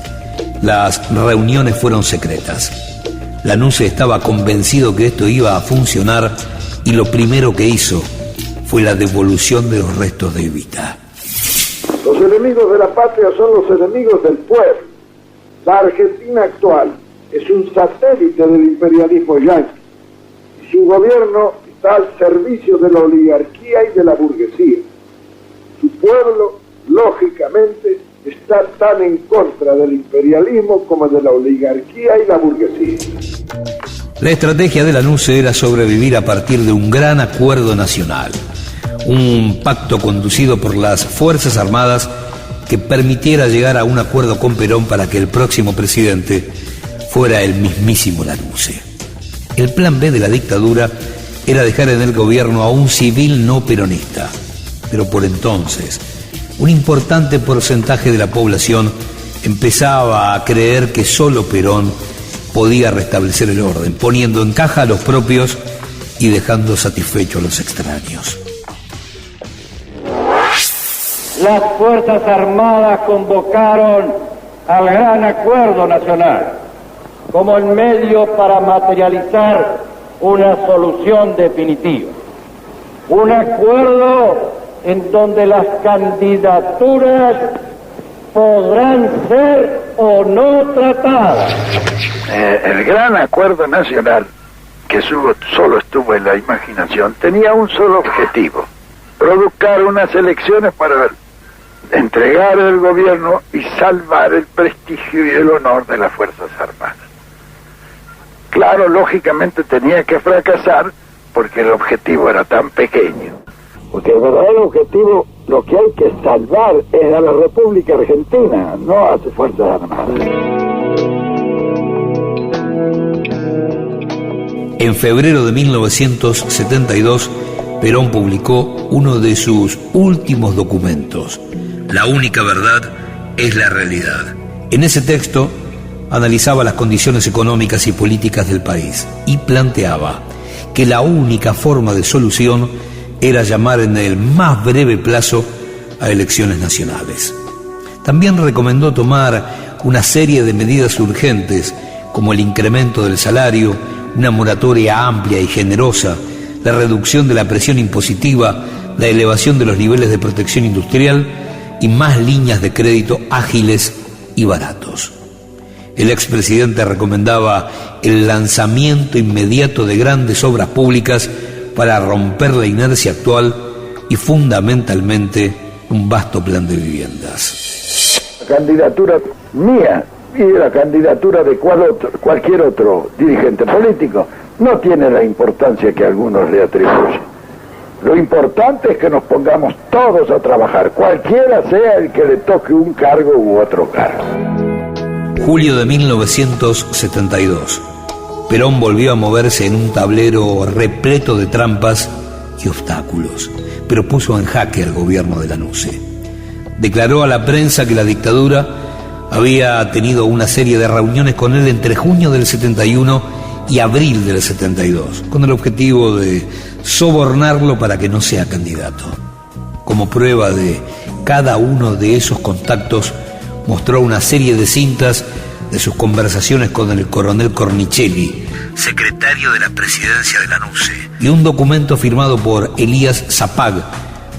las reuniones fueron secretas. Lanusse estaba convencido que esto iba a funcionar y lo primero que hizo fue la devolución de los restos de Evita. Los enemigos de la patria son los enemigos del pueblo. La Argentina actual es un satélite del imperialismo yanqui y su gobierno está al servicio de la oligarquía y de la burguesía. Su pueblo, lógicamente, está tan en contra del imperialismo como de la oligarquía y la burguesía. La estrategia de Lanusse era sobrevivir a partir de un gran acuerdo nacional, un pacto conducido por las Fuerzas Armadas que permitiera llegar a un acuerdo con Perón para que el próximo presidente fuera el mismísimo Lanusse. El plan B de la dictadura era dejar en el gobierno a un civil no peronista, pero por entonces un importante porcentaje de la población empezaba a creer que solo Perón podía restablecer el orden, poniendo en caja a los propios y dejando satisfechos a los extraños. Las Fuerzas Armadas convocaron al Gran Acuerdo Nacional como el medio para materializar una solución definitiva. Un acuerdo en donde las candidaturas podrán ser o no tratadas. El Gran Acuerdo Nacional, que solo estuvo en la imaginación, tenía un solo objetivo: provocar unas elecciones para entregar el gobierno y salvar el prestigio y el honor de las Fuerzas Armadas. Claro, lógicamente tenía que fracasar porque el objetivo era tan pequeño. Porque el verdadero objetivo, lo que hay que salvar es a la República Argentina, no a sus Fuerzas Armadas. En febrero de 1972, Perón publicó uno de sus últimos documentos, La única verdad es la realidad. En ese texto analizaba las condiciones económicas y políticas del país y planteaba que la única forma de solución era llamar en el más breve plazo a elecciones nacionales. También recomendó tomar una serie de medidas urgentes como el incremento del salario, una moratoria amplia y generosa, la reducción de la presión impositiva, la elevación de los niveles de protección industrial y más líneas de crédito ágiles y baratos. El expresidente recomendaba el lanzamiento inmediato de grandes obras públicas para romper la inercia actual y fundamentalmente un vasto plan de viviendas. La candidatura mía y la candidatura de cualquier otro dirigente político no tiene la importancia que algunos le atribuyen. Lo importante es que nos pongamos todos a trabajar, cualquiera sea el que le toque un cargo u otro cargo. Julio de 1972. Perón volvió a moverse en un tablero repleto de trampas y obstáculos, pero puso en jaque al gobierno de Lanusse. Declaró a la prensa que la dictadura había tenido una serie de reuniones con él entre junio del 71 y abril del 72, con el objetivo de sobornarlo para que no sea candidato. Como prueba de cada uno de esos contactos, mostró una serie de cintas de sus conversaciones con el coronel Cornicelli, secretario de la presidencia de Lanusse, y un documento firmado por Elías Zapag,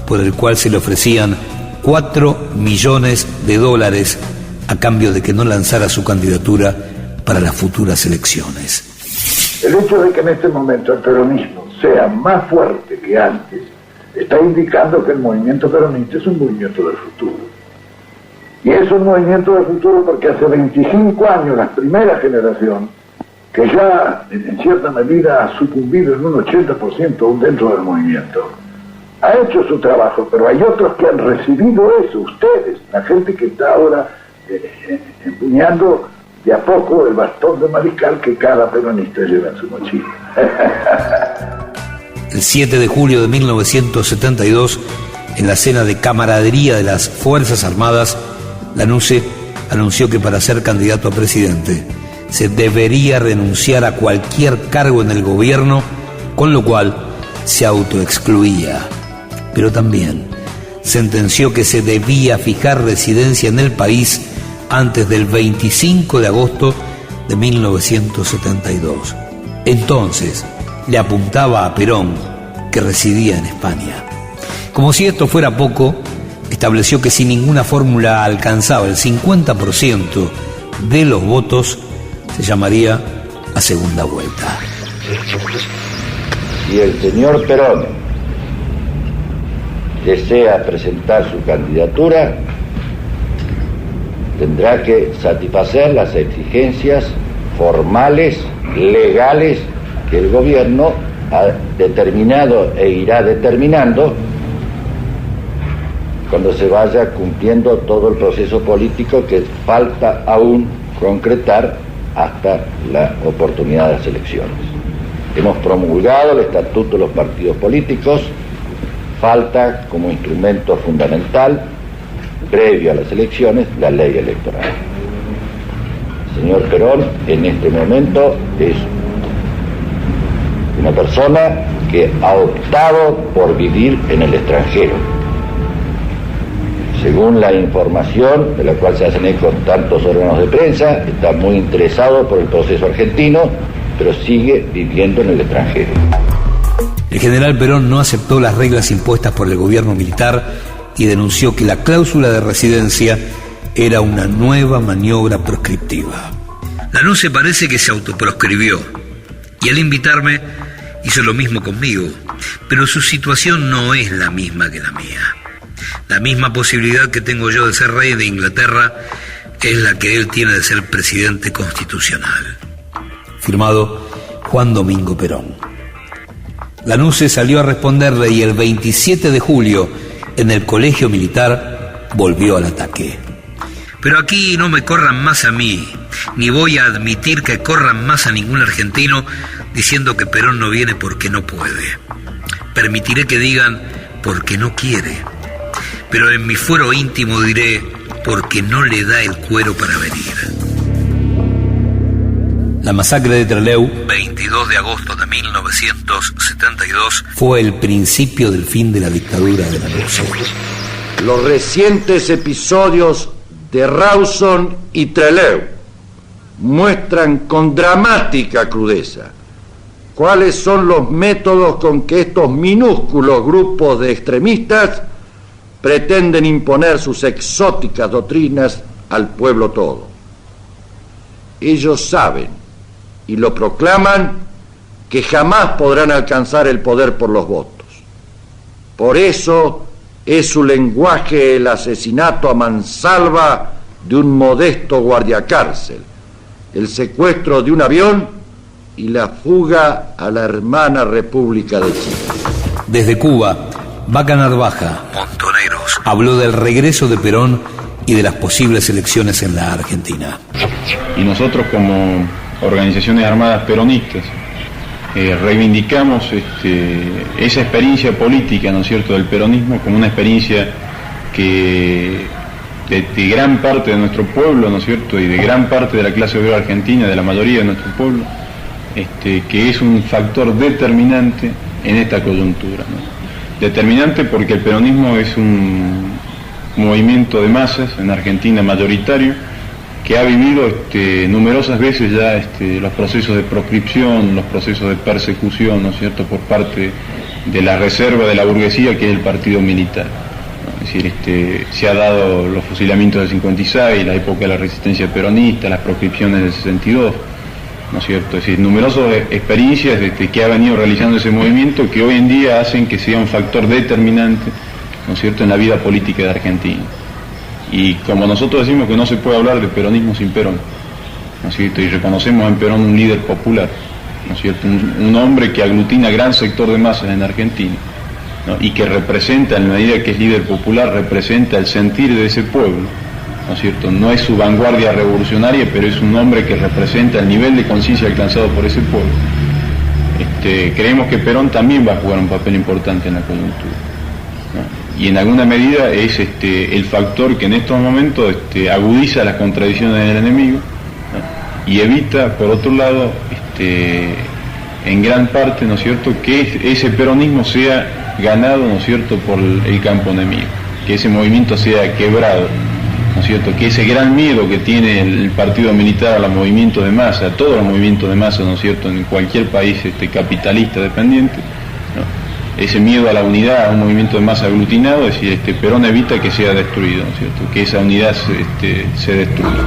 por el cual se le ofrecían $4 millones a cambio de que no lanzara su candidatura para las futuras elecciones. El hecho de que en este momento el peronismo sea más fuerte que antes está indicando que el movimiento peronista es un movimiento del futuro. Y es un movimiento del futuro porque hace 25 años la primera generación, que ya en cierta medida ha sucumbido en un 80% aún dentro del movimiento, ha hecho su trabajo, pero hay otros que han recibido eso, ustedes, la gente que está ahora empuñando de a poco el bastón de mariscal que cada peronista lleva en su mochila. El 7 de julio de 1972, en la cena de camaradería de las Fuerzas Armadas, Lanusse anunció que para ser candidato a presidente se debería renunciar a cualquier cargo en el gobierno, con lo cual se autoexcluía. Pero también sentenció que se debía fijar residencia en el país antes del 25 de agosto de 1972. Entonces le apuntaba a Perón, que residía en España. Como si esto fuera poco, estableció que si ninguna fórmula alcanzaba el 50% de los votos, se llamaría a segunda vuelta. Si el señor Perón desea presentar su candidatura, tendrá que satisfacer las exigencias formales, legales, que el gobierno ha determinado e irá determinando cuando se vaya cumpliendo todo el proceso político que falta aún concretar hasta la oportunidad de las elecciones. Hemos promulgado el estatuto de los partidos políticos, falta como instrumento fundamental, previo a las elecciones, la ley electoral. El señor Perón en este momento es una persona que ha optado por vivir en el extranjero. Según la información de la cual se hacen eco tantos órganos de prensa, está muy interesado por el proceso argentino, pero sigue viviendo en el extranjero. El general Perón no aceptó las reglas impuestas por el gobierno militar y denunció que la cláusula de residencia era una nueva maniobra proscriptiva. Lanusse parece que se autoproscribió, y al invitarme hizo lo mismo conmigo, pero su situación no es la misma que la mía. La misma posibilidad que tengo yo de ser rey de Inglaterra es la que él tiene de ser presidente constitucional. Firmado Juan Domingo Perón. Lanusse salió a responderle y el 27 de julio, en el colegio militar, volvió al ataque. Pero aquí no me corran más a mí, ni voy a admitir que corran más a ningún argentino diciendo que Perón no viene porque no puede. Permitiré que digan porque no quiere, pero en mi fuero íntimo diré porque no le da el cuero para venir. La masacre de Trelew, 22 de agosto de 1972, fue el principio del fin de la dictadura de la nación. Los recientes episodios de Rawson y Trelew muestran con dramática crudeza cuáles son los métodos con que estos minúsculos grupos de extremistas pretenden imponer sus exóticas doctrinas al pueblo todo. Ellos saben y lo proclaman que jamás podrán alcanzar el poder por los votos. Por eso es su lenguaje el asesinato a mansalva de un modesto guardiacárcel, el secuestro de un avión y la fuga a la hermana República de Chile. Desde Cuba, Vaca Narvaja Montoneros habló del regreso de Perón y de las posibles elecciones en la Argentina. Y nosotros como organizaciones armadas peronistas reivindicamos esa experiencia política, ¿no es cierto?, del peronismo como una experiencia que de gran parte de nuestro pueblo, ¿no es cierto?, y de gran parte de la clase obrera argentina, de la mayoría de nuestro pueblo, que es un factor determinante en esta coyuntura, ¿no? Determinante porque el peronismo es un movimiento de masas en Argentina mayoritario, que ha vivido numerosas veces ya los procesos de proscripción, los procesos de persecución, ¿no es cierto?, por parte de la reserva de la burguesía, que es el partido militar, ¿no? Es decir, se ha dado los fusilamientos del 56, la época de la resistencia peronista, las proscripciones del 62, ¿no es cierto? Es decir, numerosas experiencias que ha venido realizando ese movimiento, que hoy en día hacen que sea un factor determinante, ¿no es cierto?, en la vida política de Argentina. Y como nosotros decimos que no se puede hablar de peronismo sin Perón, ¿no es cierto?, y reconocemos en Perón un líder popular, ¿no es cierto?, un hombre que aglutina gran sector de masas en Argentina, ¿no?, y que representa, en la medida que es líder popular, representa el sentir de ese pueblo, ¿no es cierto?, no es su vanguardia revolucionaria, pero es un hombre que representa el nivel de conciencia alcanzado por ese pueblo. Creemos que Perón también va a jugar un papel importante en la coyuntura, ¿no? Y en alguna medida es el factor que en estos momentos agudiza las contradicciones del enemigo, ¿no?, y evita, por otro lado, en gran parte, ¿no es cierto?, que ese peronismo sea ganado, ¿no es cierto?, por el campo enemigo, que ese movimiento sea quebrado, ¿no es cierto?, que ese gran miedo que tiene el partido militar a los movimientos de masa, a todos los movimientos de masa, ¿no es cierto?, en cualquier país capitalista dependiente, ¿no?, ese miedo a la unidad, a un movimiento de masa aglutinado, es decir, Perón evita que sea destruido, ¿no es cierto?, que esa unidad se destruya.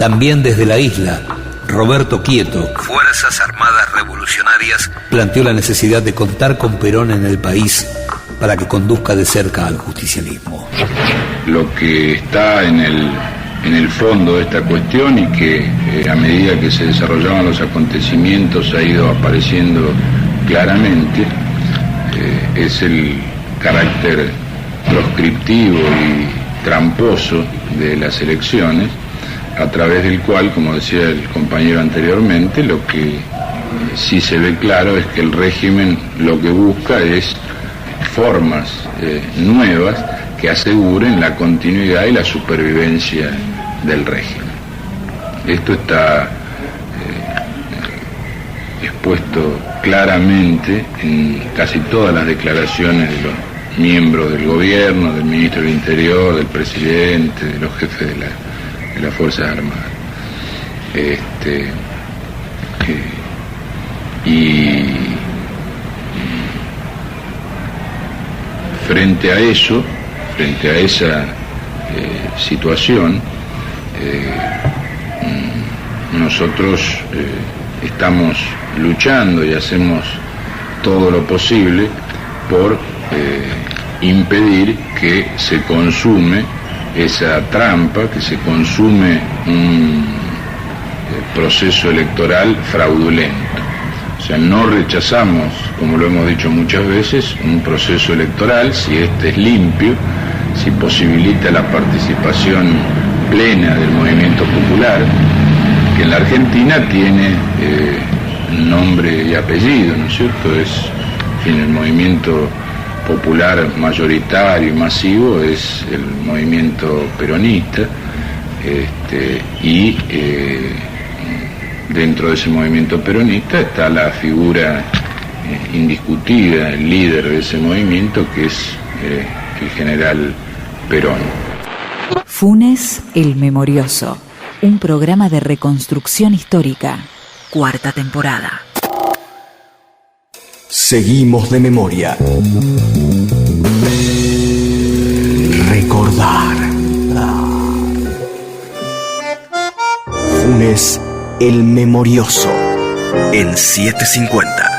También desde la isla, Roberto Quieto, Fuerzas Armadas Revolucionarias, planteó la necesidad de contar con Perón en el país para que conduzca de cerca al justicialismo. Lo que está en el fondo de esta cuestión y que a medida que se desarrollaban los acontecimientos ha ido apareciendo claramente es el carácter proscriptivo y tramposo de las elecciones, a través del cual, como decía el compañero anteriormente, lo que sí se ve claro es que el régimen lo que busca es formas nuevas que aseguren la continuidad y la supervivencia del régimen. Esto está expuesto claramente en casi todas las declaraciones de los miembros del gobierno, del ministro del Interior, del presidente, de los jefes de las Fuerzas Armadas. Y frente a eso, frente a esa situación, nosotros estamos luchando y hacemos todo lo posible por impedir que se consume esa trampa, que se consume un proceso electoral fraudulento. O sea, no rechazamos, como lo hemos dicho muchas veces, un proceso electoral si este es limpio, si posibilita la participación plena del movimiento popular, que en la Argentina tiene nombre y apellido, ¿no es cierto? Es, en fin, el movimiento popular mayoritario y masivo es el movimiento peronista, y dentro de ese movimiento peronista está la figura indiscutida, el líder de ese movimiento, que es el general Perón. Funes el Memorioso, un programa de reconstrucción histórica, 4ª temporada. Seguimos de memoria. Recordar. Funes el Memorioso en 750.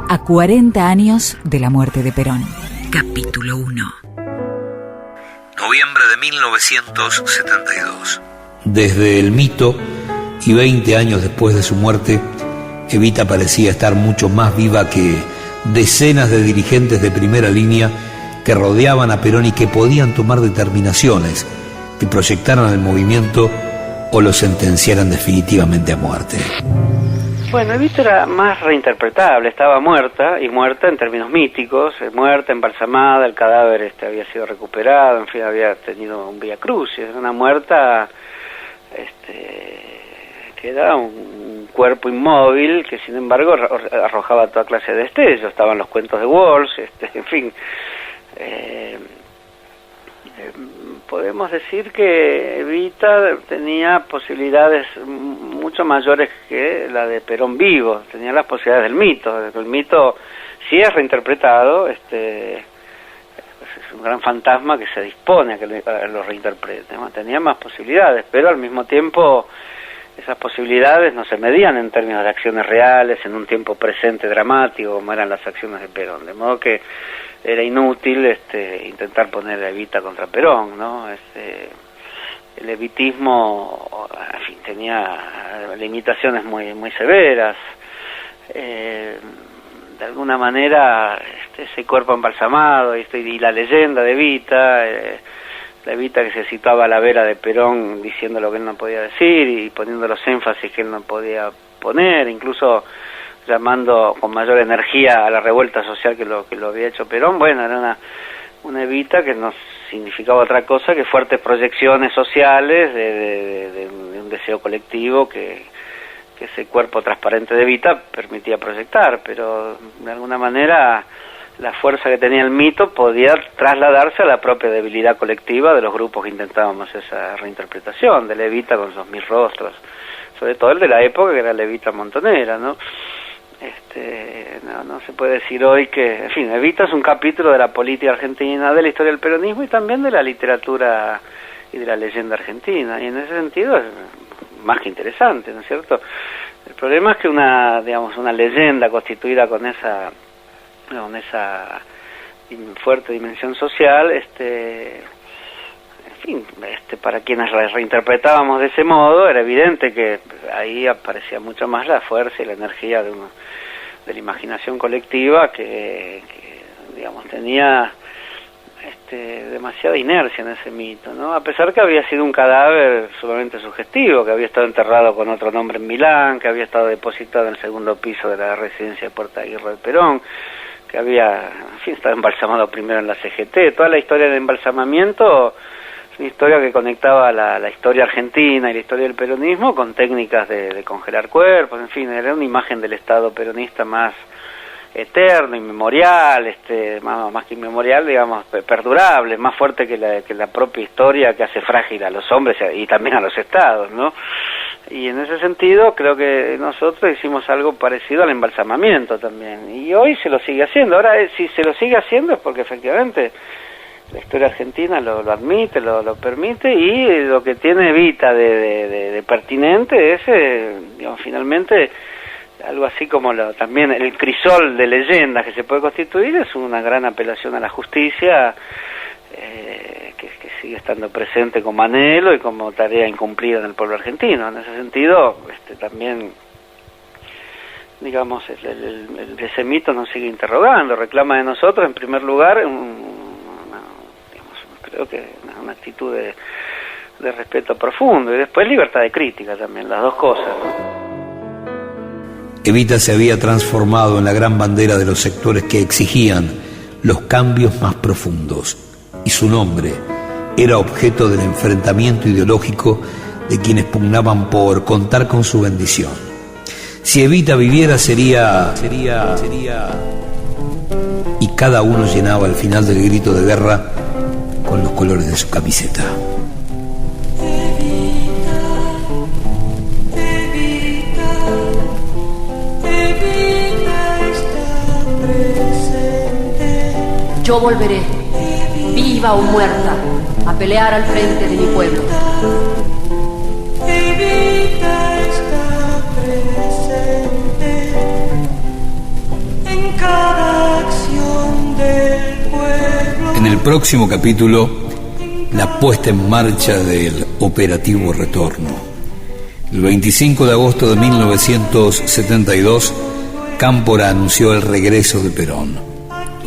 A 40 años de la muerte de Perón. Capítulo 1. Noviembre de 1972. Desde el mito y 20 años después de su muerte, Evita parecía estar mucho más viva que decenas de dirigentes de primera línea que rodeaban a Perón y que podían tomar determinaciones que proyectaran al movimiento o lo sentenciaran definitivamente a muerte. Bueno, Evita era más reinterpretable, estaba muerta, y muerta en términos míticos, muerta, embalsamada, el cadáver había sido recuperado, en fin, había tenido un vía crucis, era una muerta que era un cuerpo inmóvil que sin embargo arrojaba toda clase de destellos. Estaban los cuentos de Walsh, en fin, podemos decir que Evita tenía posibilidades mucho mayores que la de Perón vivo, tenía las posibilidades del mito. El mito, si es reinterpretado, es un gran fantasma que se dispone a que lo reinterprete, ¿no? Tenía más posibilidades, pero al mismo tiempo esas posibilidades no se medían en términos de acciones reales, en un tiempo presente dramático, como eran las acciones de Perón, de modo que era inútil intentar poner a Evita contra Perón, ¿no? El evitismo, en fin, tenía limitaciones muy severas. De alguna manera, ese cuerpo embalsamado y la leyenda de Evita, la Evita que se situaba a la vera de Perón diciendo lo que él no podía decir y poniendo los énfasis que él no podía poner, incluso llamando con mayor energía a la revuelta social que lo había hecho Perón. Bueno, era una Evita que no significaba otra cosa que fuertes proyecciones sociales de un deseo colectivo que ese cuerpo transparente de Evita permitía proyectar, pero de alguna manera la fuerza que tenía el mito podía trasladarse a la propia debilidad colectiva de los grupos que intentábamos esa reinterpretación de la Evita con sus 1000 rostros, sobre todo el de la época, que era la Evita montonera, ¿no? No se puede decir hoy que, en fin, Evita es un capítulo de la política argentina, de la historia del peronismo y también de la literatura y de la leyenda argentina, y en ese sentido es más que interesante, ¿no es cierto? El problema es que una leyenda constituida con esa fuerte dimensión social, en fin, para quienes la reinterpretábamos de ese modo, era evidente que ahí aparecía mucho más la fuerza y la energía de la imaginación colectiva que tenía demasiada inercia en ese mito, ¿no? A pesar que había sido un cadáver sumamente sugestivo, que había estado enterrado con otro nombre en Milán, que había estado depositado en el segundo piso de la residencia de Puerta Aguirre de Perón, que había, en fin, estado embalsamado primero en la CGT. Toda la historia del embalsamamiento es una historia que conectaba la historia argentina y la historia del peronismo con técnicas de congelar cuerpos, en fin, era una imagen del Estado peronista más eterno, inmemorial, más que inmemorial, digamos, perdurable, más fuerte que la propia historia, que hace frágil a los hombres y también a los estados, ¿no? Y en ese sentido creo que nosotros hicimos algo parecido al embalsamamiento también, y hoy se lo sigue haciendo. Ahora, si se lo sigue haciendo es porque efectivamente la historia argentina lo admite, lo permite, y lo que tiene Evita de pertinente es, finalmente, algo así como también el crisol de leyendas que se puede constituir, es una gran apelación a la justicia, que sigue estando presente como anhelo y como tarea incumplida en el pueblo argentino. En ese sentido, también, digamos, ese mito nos sigue interrogando, reclama de nosotros, en primer lugar, creo que es una actitud de respeto profundo, y después libertad de crítica también, las dos cosas, ¿no? Evita se había transformado en la gran bandera de los sectores que exigían los cambios más profundos, y su nombre era objeto del enfrentamiento ideológico de quienes pugnaban por contar con su bendición. Si Evita viviera sería... Y cada uno llenaba el final del grito de guerra con los colores de su camiseta. Yo volveré, viva o muerta, a pelear al frente de mi pueblo. Evita está presente en cada acción del pueblo. En el próximo capítulo, la puesta en marcha del Operativo Retorno. El 25 de agosto de 1972, Cámpora anunció el regreso de Perón.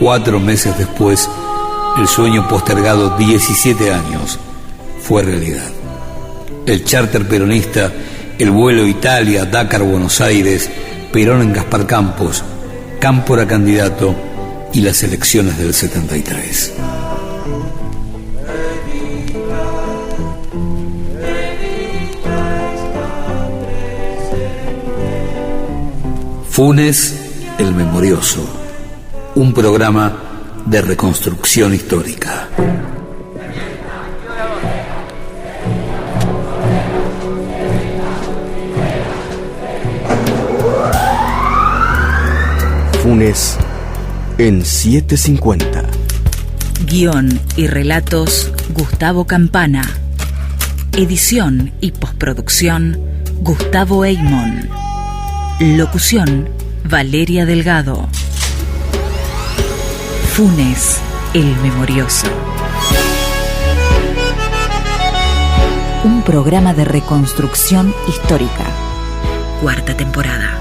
4 meses después, el sueño postergado 17 años fue realidad. El charter peronista, el vuelo Italia, Dakar, Buenos Aires, Perón en Gaspar Campos, Cámpora candidato y las elecciones del 73. Funes, el memorioso. Un programa de reconstrucción histórica. Funes en 750. Guión y relatos Gustavo Campana. Edición y postproducción Gustavo Eymon. Locución Valeria Delgado. Funes, el memorioso. Un programa de reconstrucción histórica. 4ª temporada.